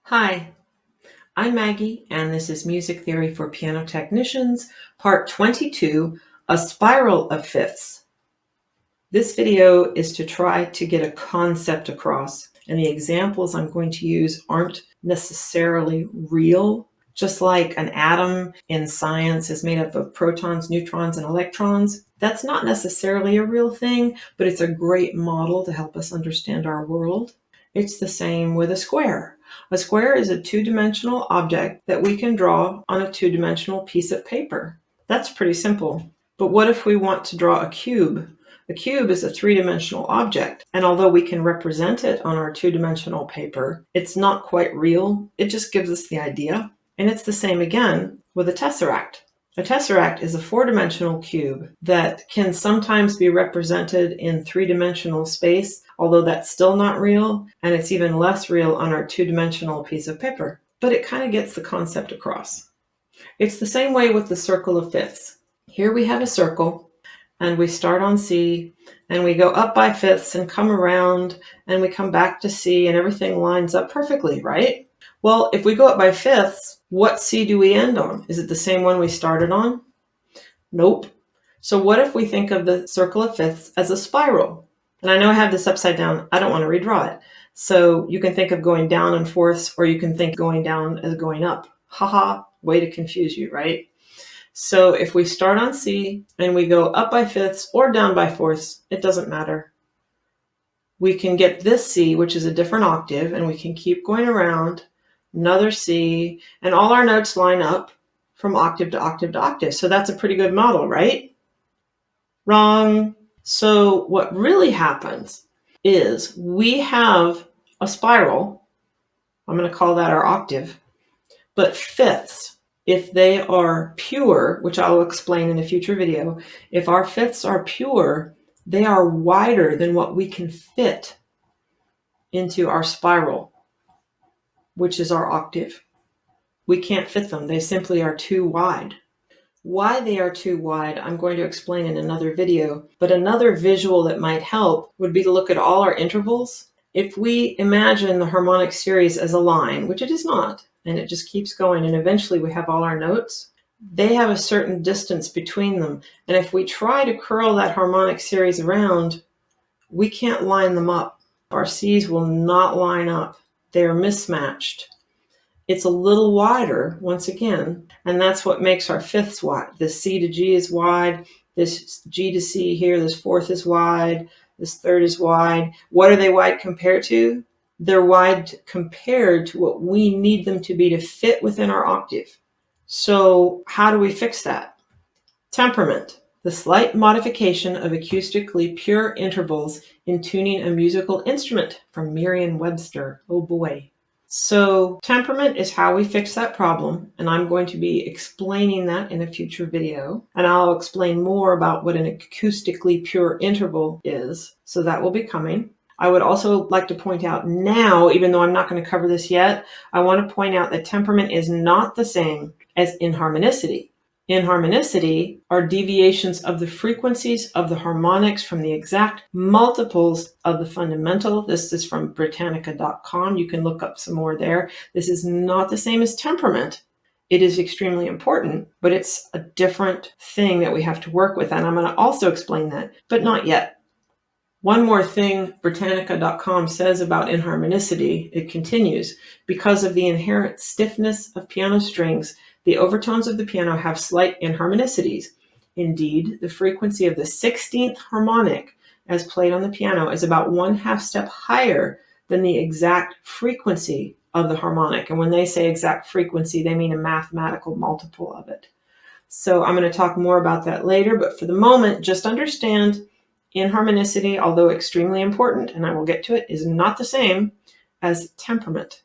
Hi, I'm Maggie, and this is Music Theory for Piano Technicians, Part 22, A Spiral of Fifths. This video is to try to get a concept across, and the examples I'm going to use aren't necessarily real. Just like an atom in science is made up of protons, neutrons, and electrons, that's not necessarily a real thing, but it's a great model to help us understand our world. It's the same with a square. A square is a two-dimensional object that we can draw on a two-dimensional piece of paper. That's pretty simple. But what if we want to draw a cube? A cube is a three-dimensional object, and although we can represent it on our two-dimensional paper, it's not quite real. It just gives us the idea. And it's the same again with a tesseract. A tesseract is a four-dimensional cube that can sometimes be represented in three-dimensional space, although that's still not real, and it's even less real on our two-dimensional piece of paper. But it kind of gets the concept across. It's the same way with the circle of fifths. Here we have a circle, and we start on C, and we go up by fifths and come around, and we come back to C, and everything lines up perfectly, right? Well, if we go up by fifths, what C do we end on? Is it the same one we started on? Nope. So what if we think of the circle of fifths as a spiral? And I know I have this upside down. I don't want to redraw it. So you can think of going down in fourths, or you can think going down as going up. Haha, way to confuse you, right? So if we start on C and we go up by fifths or down by fourths, it doesn't matter. We can get this C, which is a different octave, and we can keep going around, another C, and all our notes line up from octave to octave to octave. So that's a pretty good model, right? Wrong. So what really happens is we have a spiral. I'm going to call that our octave. But fifths, if they are pure, which I'll explain in a future video, if our fifths are pure, they are wider than what we can fit into our spiral, which is our octave. We can't fit them. They simply are too wide. Why they are too wide, I'm going to explain in another video, but another visual that might help would be to look at all our intervals. If we imagine the harmonic series as a line, which it is not, and it just keeps going, and eventually we have all our notes, they have a certain distance between them. And if we try to curl that harmonic series around, we can't line them up. Our C's will not line up. They are mismatched. It's a little wider, once again, and that's what makes our fifths wide. This C to G is wide, this G to C here, this fourth is wide, this third is wide. What are they wide compared to? They're wide compared to what we need them to be to fit within our octave. So how do we fix that? Temperament, the slight modification of acoustically pure intervals in tuning a musical instrument, from Merriam-Webster. Oh boy. So temperament is how we fix that problem, and I'm going to be explaining that in a future video. And I'll explain more about what an acoustically pure interval is, so that will be coming. I would also like to point out now, even though I'm not going to cover this yet, I want to point out that temperament is not the same as inharmonicity. Inharmonicity are deviations of the frequencies of the harmonics from the exact multiples of the fundamental. This is from Britannica.com. You can look up some more there. This is not the same as temperament. It is extremely important, but it's a different thing that we have to work with. And I'm going to also explain that, but not yet. One more thing Britannica.com says about inharmonicity, it continues, because of the inherent stiffness of piano strings, the overtones of the piano have slight inharmonicities. Indeed, the frequency of the 16th harmonic as played on the piano is about 1/2 step higher than the exact frequency of the harmonic. And when they say exact frequency, they mean a mathematical multiple of it. So I'm going to talk more about that later, but for the moment, just understand inharmonicity, although extremely important, and I will get to it, is not the same as temperament.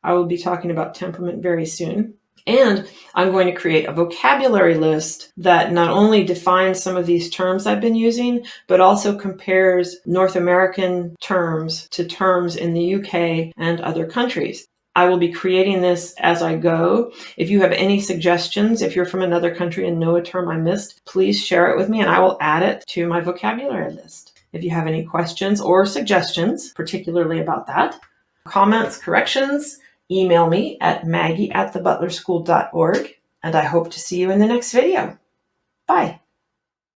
I will be talking about temperament very soon. And I'm going to create a vocabulary list that not only defines some of these terms I've been using, but also compares North American terms to terms in the UK and other countries. I will be creating this as I go. If you have any suggestions, if you're from another country and know a term I missed, please share it with me and I will add it to my vocabulary list. If you have any questions or suggestions, particularly about that, comments, corrections, Email me at maggie@thebutlerschool.org, and I hope to see you in the next video. Bye.